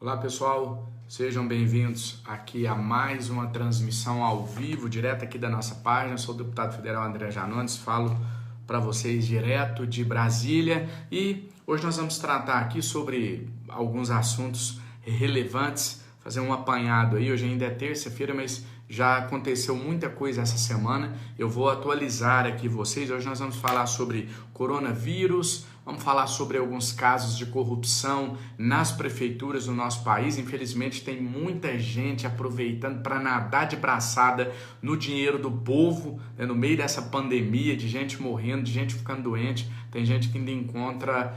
Olá pessoal, sejam bem-vindos aqui a mais uma transmissão ao vivo, direto aqui da nossa página. Eu sou o deputado federal André Janones, falo para vocês direto de Brasília e hoje nós vamos tratar aqui sobre alguns assuntos relevantes, fazer um apanhado aí. Hoje ainda é terça-feira, mas já aconteceu muita coisa essa semana. Eu vou atualizar aqui vocês. Hoje nós vamos falar sobre coronavírus, vamos falar sobre alguns casos de corrupção nas prefeituras do nosso país. Infelizmente tem muita gente aproveitando para nadar de braçada no dinheiro do povo, né, no meio dessa pandemia, de gente morrendo, de gente ficando doente. Tem gente que ainda encontra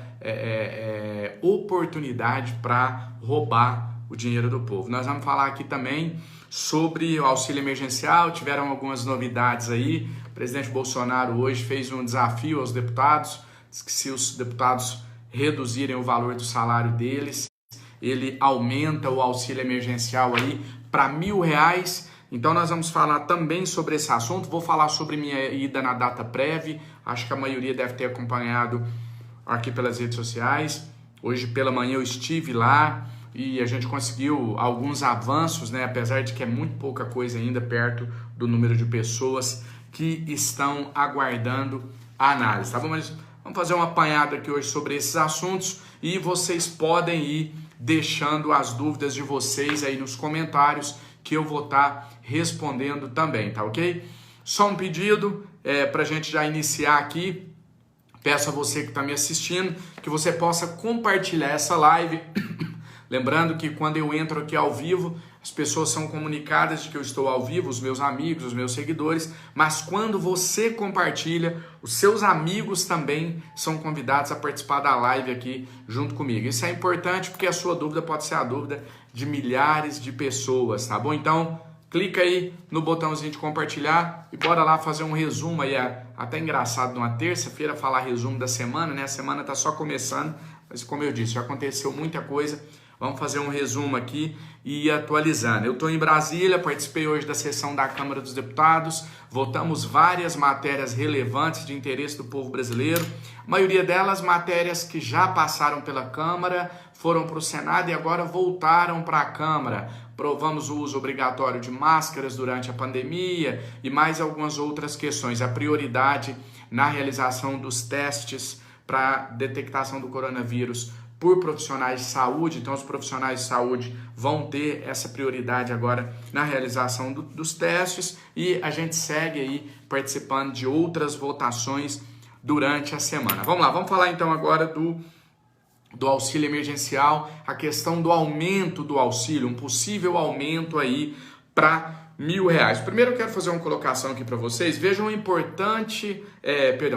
oportunidade para roubar o dinheiro do povo. Nós vamos falar aqui também sobre o auxílio emergencial. Tiveram algumas novidades aí. O presidente Bolsonaro hoje fez um desafio aos deputados, que se os deputados reduzirem o valor do salário deles, ele aumenta o auxílio emergencial aí para R$1.000. Então nós vamos falar também sobre esse assunto. Vou falar sobre minha ida na DataPrev. Acho que a maioria deve ter acompanhado aqui pelas redes sociais. Hoje pela manhã eu estive lá e a gente conseguiu alguns avanços, né? Apesar de que é muito pouca coisa ainda perto do número de pessoas que estão aguardando a análise, tá bom? Mas vamos fazer um apanhado aqui hoje sobre esses assuntos e vocês podem ir deixando as dúvidas de vocês aí nos comentários que eu vou estar respondendo também, tá ok? Só um pedido para a gente já iniciar aqui. Peço a você que está me assistindo que você possa compartilhar essa live. Lembrando que quando eu entro aqui ao vivo, as pessoas são comunicadas de que eu estou ao vivo, os meus amigos, os meus seguidores, mas quando você compartilha, os seus amigos também são convidados a participar da live aqui junto comigo. Isso é importante porque a sua dúvida pode ser a dúvida de milhares de pessoas, tá bom? Então, clica aí no botãozinho de compartilhar e bora lá fazer um resumo aí. Até engraçado numa terça-feira falar resumo da semana, né? A semana tá só começando, mas como eu disse, já aconteceu muita coisa. Vamos fazer um resumo aqui e ir atualizando. Eu estou em Brasília, participei hoje da sessão da Câmara dos Deputados, votamos várias matérias relevantes de interesse do povo brasileiro, a maioria delas matérias que já passaram pela Câmara, foram para o Senado e agora voltaram para a Câmara. Provamos o uso obrigatório de máscaras durante a pandemia e mais algumas outras questões. A prioridade na realização dos testes para detectação do coronavírus por profissionais de saúde, então os profissionais de saúde vão ter essa prioridade agora na realização dos testes e a gente segue aí participando de outras votações durante a semana. Vamos lá, vamos falar então agora do auxílio emergencial, a questão do aumento do auxílio, um possível aumento aí para R$1.000. Primeiro eu quero fazer uma colocação aqui para vocês. Vejam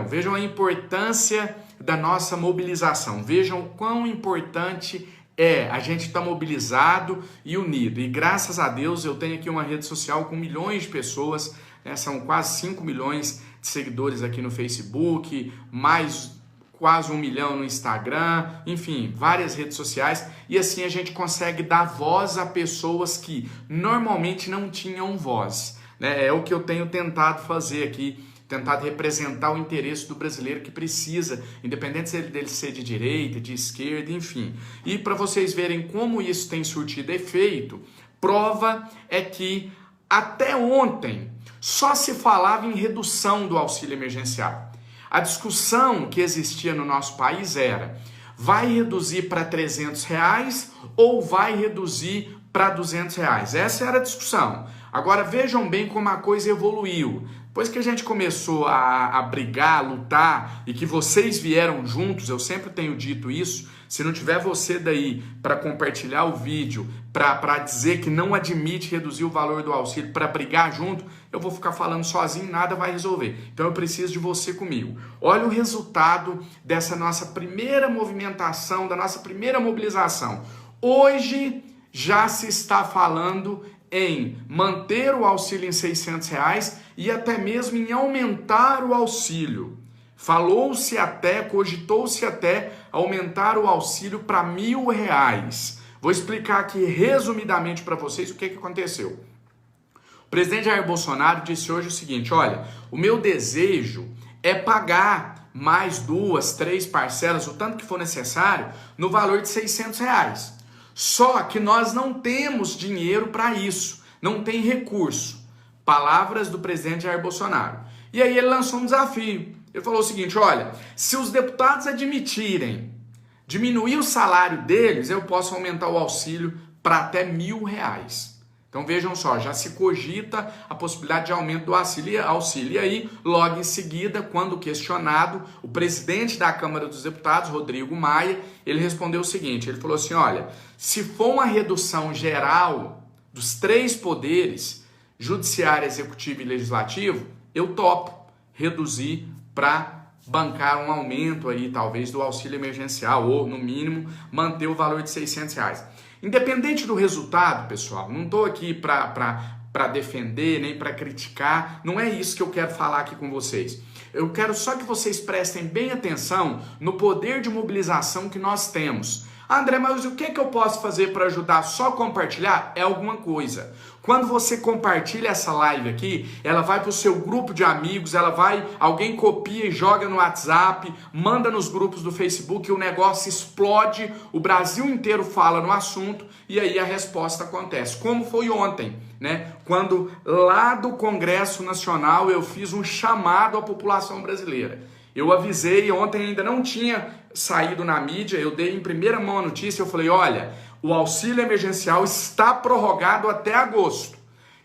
vejam a importância da nossa mobilização. Vejam quão importante é a gente estar mobilizado e unido. E graças a Deus eu tenho aqui uma rede social com milhões de pessoas, né? São quase 5 milhões de seguidores aqui no Facebook, mais quase 1 milhão no Instagram, enfim, várias redes sociais, e assim a gente consegue dar voz a pessoas que normalmente não tinham voz, né? É o que eu tenho tentado fazer aqui, tentado representar o interesse do brasileiro que precisa, independente dele ser de direita, de esquerda, enfim. E para vocês verem como isso tem surtido efeito, prova é que até ontem só se falava em redução do auxílio emergencial. A discussão que existia no nosso país era: vai reduzir para R$300 ou vai reduzir para R$200? Essa era a discussão. Agora vejam bem como a coisa evoluiu. Depois que a gente começou a brigar, a lutar e que vocês vieram juntos, eu sempre tenho dito isso, se não tiver você daí para compartilhar o vídeo, para dizer que não admite reduzir o valor do auxílio, para brigar junto, eu vou ficar falando sozinho, nada vai resolver. Então eu preciso de você comigo. Olha o resultado dessa nossa primeira movimentação, da nossa primeira mobilização. Hoje já se está falando em manter o auxílio em R$600 e até mesmo em aumentar o auxílio. Falou-se até, cogitou-se até aumentar o auxílio para R$1.000. Vou explicar aqui resumidamente para vocês o que aconteceu. O presidente Jair Bolsonaro disse hoje o seguinte: olha, o meu desejo é pagar mais 2, 3 parcelas, o tanto que for necessário, no valor de R$600. Só que nós não temos dinheiro para isso, não tem recurso. Palavras do presidente Jair Bolsonaro. E aí ele lançou um desafio. Ele falou o seguinte, olha, se os deputados admitirem diminuir o salário deles, eu posso aumentar o auxílio para até R$1.000. Então vejam só, já se cogita a possibilidade de aumento do auxílio. E aí, logo em seguida, quando questionado, o presidente da Câmara dos Deputados, Rodrigo Maia, ele respondeu o seguinte, ele falou assim, olha, se for uma redução geral dos 3 poderes, judiciário, executivo e legislativo, eu topo reduzir para bancar um aumento aí, talvez, do auxílio emergencial, ou, no mínimo, manter o valor de R$600. Independente do resultado, pessoal, não estou aqui para defender, nem para criticar, não é isso que eu quero falar aqui com vocês. Eu quero só que vocês prestem bem atenção no poder de mobilização que nós temos. André, mas o que eu posso fazer para ajudar? Só compartilhar? É alguma coisa. Quando você compartilha essa live aqui, ela vai para o seu grupo de amigos, alguém copia e joga no WhatsApp, manda nos grupos do Facebook, o negócio explode, o Brasil inteiro fala no assunto e aí a resposta acontece. Como foi ontem, né? Quando lá do Congresso Nacional eu fiz um chamado à população brasileira. Eu avisei, ontem ainda não tinha saído na mídia, eu dei em primeira mão a notícia, eu falei, olha, o auxílio emergencial está prorrogado até agosto.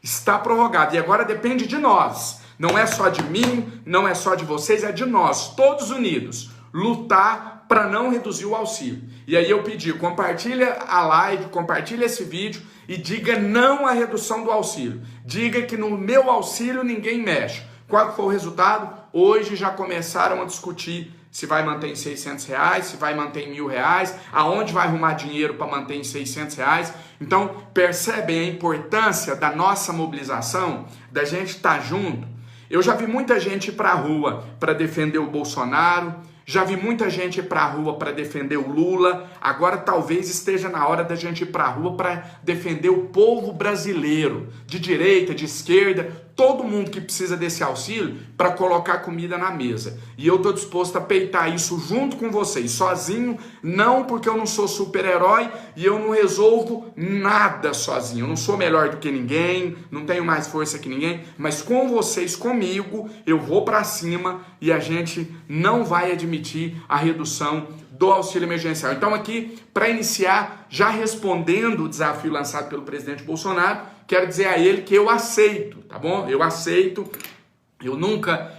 Está prorrogado. E agora depende de nós. Não é só de mim, não é só de vocês, é de nós, todos unidos, lutar para não reduzir o auxílio. E aí eu pedi, compartilha a live, compartilha esse vídeo e diga não à redução do auxílio. Diga que no meu auxílio ninguém mexe. Qual foi o resultado? Hoje já começaram a discutir se vai manter em R$600, se vai manter em R$1.000, aonde vai arrumar dinheiro para manter em R$600. Então, percebem a importância da nossa mobilização, da gente estar junto? Eu já vi muita gente ir para a rua para defender o Bolsonaro, já vi muita gente ir para a rua para defender o Lula, agora talvez esteja na hora da gente ir para a rua para defender o povo brasileiro, de direita, de esquerda, todo mundo que precisa desse auxílio para colocar comida na mesa. E eu estou disposto a peitar isso junto com vocês, sozinho, não, porque eu não sou super-herói e eu não resolvo nada sozinho. Eu não sou melhor do que ninguém, não tenho mais força que ninguém, mas com vocês, comigo, eu vou para cima e a gente não vai admitir a redução do auxílio emergencial. Então aqui, para iniciar, já respondendo o desafio lançado pelo presidente Bolsonaro, quero dizer a ele que eu aceito, tá bom? Eu aceito, eu nunca,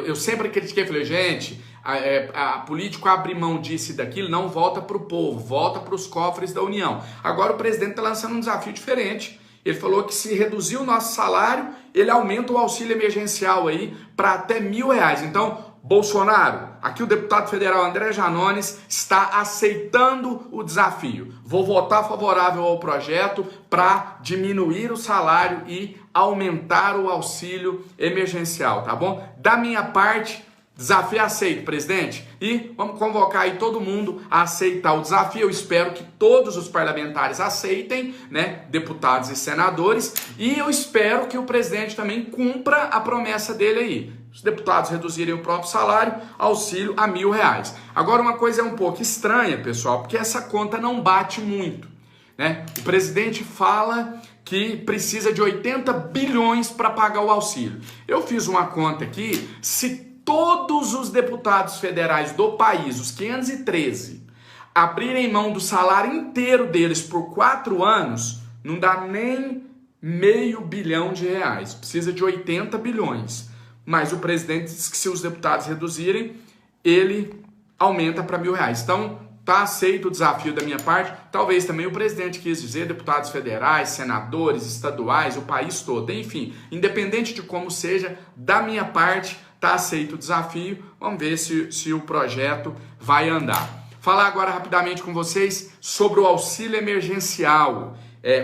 eu sempre critiquei, falei, gente, a político abre mão disso e daquilo, não volta para o povo, volta para os cofres da União. Agora o presidente está lançando um desafio diferente. Ele falou que se reduzir o nosso salário, ele aumenta o auxílio emergencial aí para até R$1.000. Então, Bolsonaro, aqui o deputado federal André Janones está aceitando o desafio. Vou votar favorável ao projeto para diminuir o salário e aumentar o auxílio emergencial, tá bom? Da minha parte, desafio aceito, presidente. E vamos convocar aí todo mundo a aceitar o desafio. Eu espero que todos os parlamentares aceitem, né? Deputados e senadores. E eu espero que o presidente também cumpra a promessa dele aí. Os deputados reduzirem o próprio salário, auxílio a R$1.000. Agora uma coisa é um pouco estranha, pessoal, porque essa conta não bate muito, né? O presidente fala que precisa de 80 bilhões para pagar o auxílio. Eu fiz uma conta aqui, se todos os deputados federais do país, os 513, abrirem mão do salário inteiro deles por 4 anos, não dá nem R$500 bilhão. Precisa de 80 bilhões. Mas o presidente diz que se os deputados reduzirem, ele aumenta para R$1.000. Então, tá aceito o desafio da minha parte. Talvez também o presidente quis dizer deputados federais, senadores, estaduais, o país todo. Enfim, independente de como seja, da minha parte, tá aceito o desafio. Vamos ver se o projeto vai andar. Falar agora rapidamente com vocês sobre o auxílio emergencial.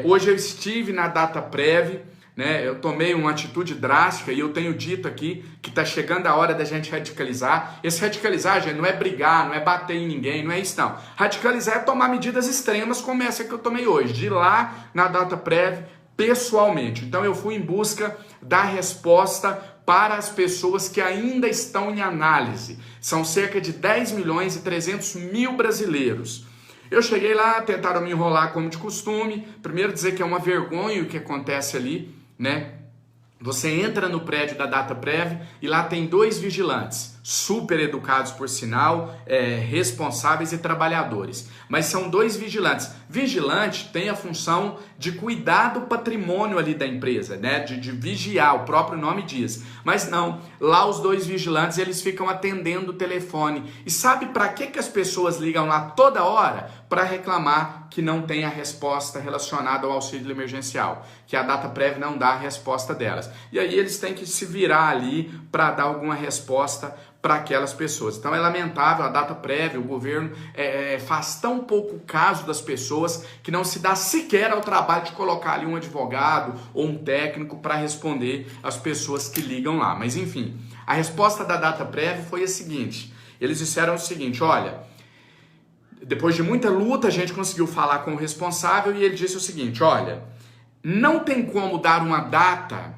Hoje eu estive na DataPrev, né? Eu tomei uma atitude drástica e eu tenho dito aqui que está chegando a hora da gente radicalizar. Esse radicalizar, gente, não é brigar, não é bater em ninguém, não é isso não. Radicalizar é tomar medidas extremas como essa que eu tomei hoje, de ir lá na DataPrev pessoalmente. Então eu fui em busca da resposta para as pessoas que ainda estão em análise. São cerca de 10.300.000 brasileiros. Eu cheguei lá, tentaram me enrolar como de costume. Primeiro dizer que é uma vergonha o que acontece ali, né? Você entra no prédio da Dataprev e lá tem 2 vigilantes, super educados por sinal, responsáveis e trabalhadores. Mas são 2 vigilantes. Vigilante tem a função de cuidar do patrimônio ali da empresa, né? De vigiar, o próprio nome diz. Mas não, lá os 2 vigilantes eles ficam atendendo o telefone. E sabe para que as pessoas ligam lá toda hora? Para reclamar que não tem a resposta relacionada ao auxílio emergencial, que a Dataprev não dá a resposta delas. E aí eles têm que se virar ali para dar alguma resposta para aquelas pessoas. Então é lamentável, a Dataprev, o governo faz tão pouco caso das pessoas que não se dá sequer ao trabalho de colocar ali um advogado ou um técnico para responder as pessoas que ligam lá. Mas enfim, a resposta da Dataprev foi a seguinte, eles disseram o seguinte, olha, depois de muita luta a gente conseguiu falar com o responsável e ele disse o seguinte, olha, não tem como dar uma data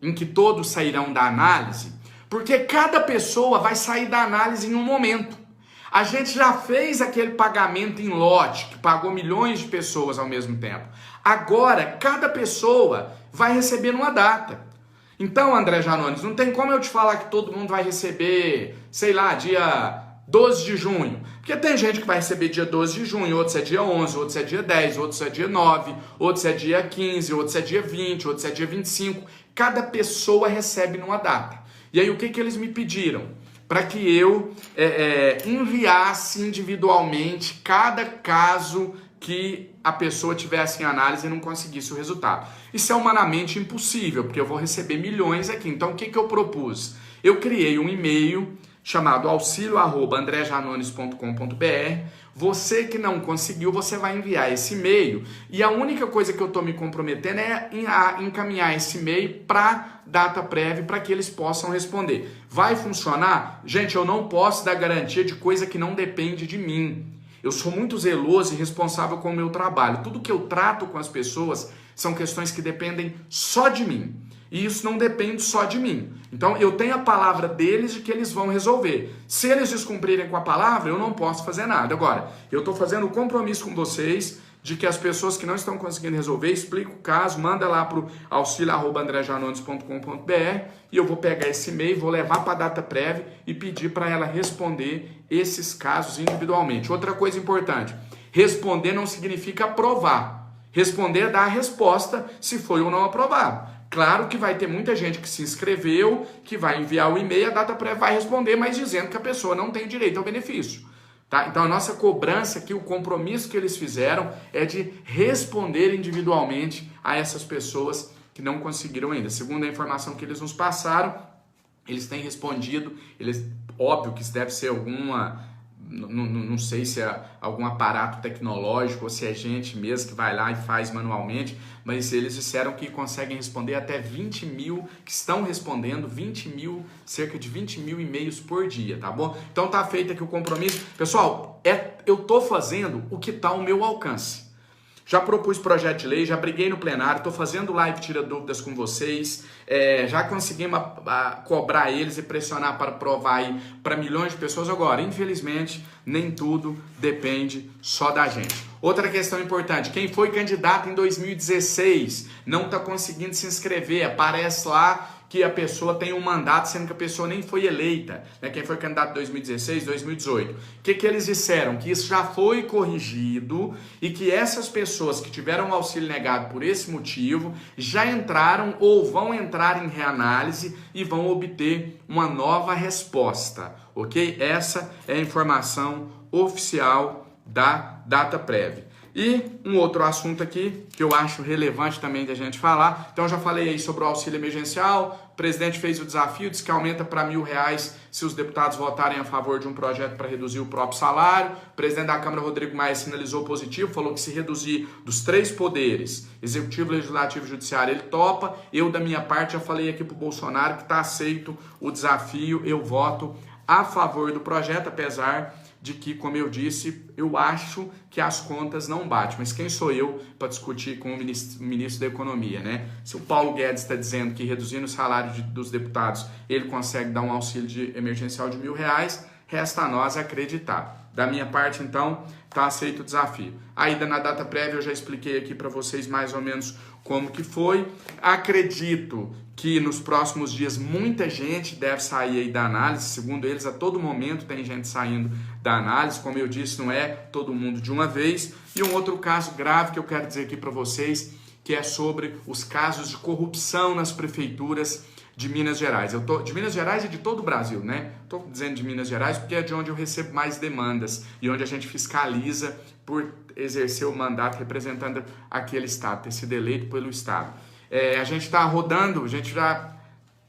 em que todos sairão da análise, porque cada pessoa vai sair da análise em um momento. A gente já fez aquele pagamento em lote, que pagou milhões de pessoas ao mesmo tempo. Agora, cada pessoa vai receber numa data. Então, André Janones, não tem como eu te falar que todo mundo vai receber, sei lá, dia 12 de junho. Porque tem gente que vai receber dia 12 de junho, outros é dia 11, outros é dia 10, outros é dia 9, outros é dia 15, outros é dia 20, outros é dia 25. Cada pessoa recebe numa data. E aí o que eles me pediram? Para que eu enviasse individualmente cada caso que a pessoa tivesse em análise e não conseguisse o resultado. Isso é humanamente impossível, porque eu vou receber milhões aqui. Então o que eu propus? Eu criei um e-mail chamado auxilio@andrejanones.com.br. Você que não conseguiu, você vai enviar esse e-mail e a única coisa que eu estou me comprometendo é encaminhar esse e-mail para Dataprev para que eles possam responder. Vai funcionar? Gente, eu não posso dar garantia de coisa que não depende de mim. Eu sou muito zeloso e responsável com o meu trabalho. Tudo que eu trato com as pessoas são questões que dependem só de mim. E isso não depende só de mim. Então eu tenho a palavra deles de que eles vão resolver. Se eles descumprirem com a palavra, eu não posso fazer nada. Agora, eu estou fazendo um compromisso com vocês de que as pessoas que não estão conseguindo resolver, explica o caso, manda lá para o auxilio@andrejanones.com.br e eu vou pegar esse e-mail, vou levar para a Dataprev e pedir para ela responder esses casos individualmente. Outra coisa importante, responder não significa aprovar. Responder é dar a resposta se foi ou não aprovado. Claro que vai ter muita gente que se inscreveu, que vai enviar o e-mail, a Dataprev vai responder, mas dizendo que a pessoa não tem direito ao benefício. Tá? Então a nossa cobrança aqui, o compromisso que eles fizeram é de responder individualmente a essas pessoas que não conseguiram ainda. Segundo a informação que eles nos passaram, eles têm respondido, óbvio que isso deve ser não sei se é algum aparato tecnológico ou se é gente mesmo que vai lá e faz manualmente, mas eles disseram que conseguem responder até 20 mil, que estão respondendo cerca de 20 mil e-mails por dia, tá bom? Então tá feito aqui o compromisso. Pessoal, eu tô fazendo o que tá ao meu alcance. Já propus projeto de lei, já briguei no plenário, estou fazendo live tira dúvidas com vocês, já conseguimos cobrar eles e pressionar para aprovar aí para milhões de pessoas. Agora, infelizmente, nem tudo depende só da gente. Outra questão importante, quem foi candidato em 2016 não está conseguindo se inscrever, aparece lá que a pessoa tem um mandato, sendo que a pessoa nem foi eleita, né? Quem foi candidato em 2016, 2018. O que eles disseram? Que isso já foi corrigido e que essas pessoas que tiveram o auxílio negado por esse motivo já entraram ou vão entrar em reanálise e vão obter uma nova resposta, ok? Essa é a informação oficial da Dataprev. E um outro assunto aqui que eu acho relevante também da gente falar. Então já falei aí sobre o auxílio emergencial. O presidente fez o desafio, disse que aumenta para R$1.000 se os deputados votarem a favor de um projeto para reduzir o próprio salário. O presidente da Câmara, Rodrigo Maia, sinalizou positivo, falou que se reduzir dos 3 poderes, executivo, legislativo e judiciário, ele topa. Eu, da minha parte, já falei aqui para o Bolsonaro que está aceito o desafio. Eu voto a favor do projeto, apesar de que, como eu disse, eu acho que as contas não batem. Mas quem sou eu para discutir com o ministro da Economia, né? Se o Paulo Guedes está dizendo que reduzindo o salário dos deputados ele consegue dar um auxílio emergencial de R$1.000, resta a nós acreditar. Da minha parte, então, tá aceito o desafio. A ida na data prévia eu já expliquei aqui para vocês mais ou menos como que foi. Acredito que nos próximos dias muita gente deve sair aí da análise. Segundo eles, a todo momento tem gente saindo da análise. Como eu disse, não é todo mundo de uma vez. E um outro caso grave que eu quero dizer aqui para vocês, que é sobre os casos de corrupção nas prefeituras de Minas Gerais. De Minas Gerais e de todo o Brasil, né? Estou dizendo de Minas Gerais porque é de onde eu recebo mais demandas e onde a gente fiscaliza por exercer o mandato representando aquele estado, ter sido eleito pelo estado. A gente está rodando, a gente já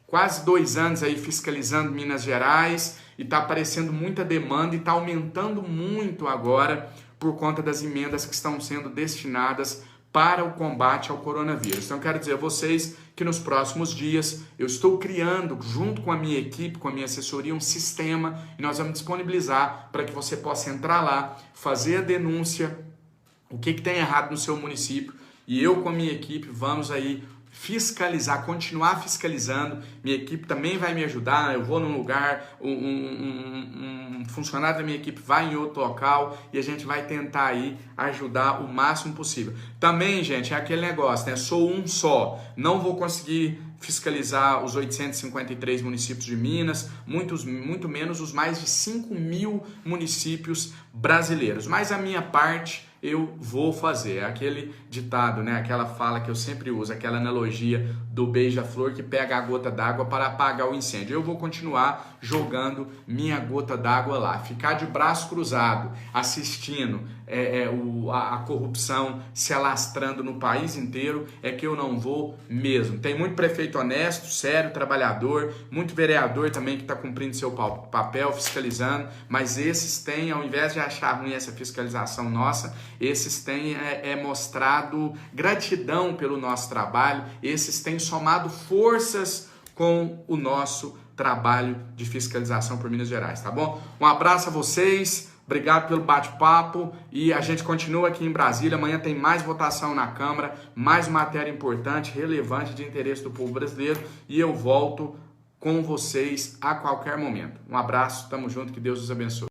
quase 2 anos aí fiscalizando Minas Gerais e está aparecendo muita demanda e está aumentando muito agora por conta das emendas que estão sendo destinadas para o combate ao coronavírus. Então, quero dizer a vocês que nos próximos dias eu estou criando, junto com a minha equipe, com a minha assessoria, um sistema e nós vamos disponibilizar para que você possa entrar lá, fazer a denúncia, o que tem errado no seu município, e eu com a minha equipe vamos aí fiscalizar, continuar fiscalizando. Minha equipe também vai me ajudar. Eu vou num lugar, um funcionário da minha equipe vai em outro local e a gente vai tentar aí ajudar o máximo possível. Também, gente, é aquele negócio, né? Sou um só, não vou conseguir fiscalizar os 853 municípios de Minas, muito menos os mais de 5.000 municípios brasileiros. Mas a minha parte eu vou fazer. É aquele ditado, né? Aquela fala que eu sempre uso, aquela analogia do beija-flor que pega a gota d'água para apagar o incêndio. Eu vou continuar jogando minha gota d'água lá, ficar de braço cruzado, assistindo a corrupção se alastrando no país inteiro, é que eu não vou mesmo. Tem muito prefeito honesto, sério, trabalhador, muito vereador também que está cumprindo seu papel, fiscalizando, mas esses têm, ao invés de achar ruim essa fiscalização nossa, esses têm mostrado gratidão pelo nosso trabalho, esses têm somado forças com o nosso trabalho de fiscalização por Minas Gerais, tá bom? Um abraço a vocês. Obrigado pelo bate-papo e a gente continua aqui em Brasília. Amanhã tem mais votação na Câmara, mais matéria importante, relevante, de interesse do povo brasileiro e eu volto com vocês a qualquer momento. Um abraço, tamo junto, que Deus os abençoe.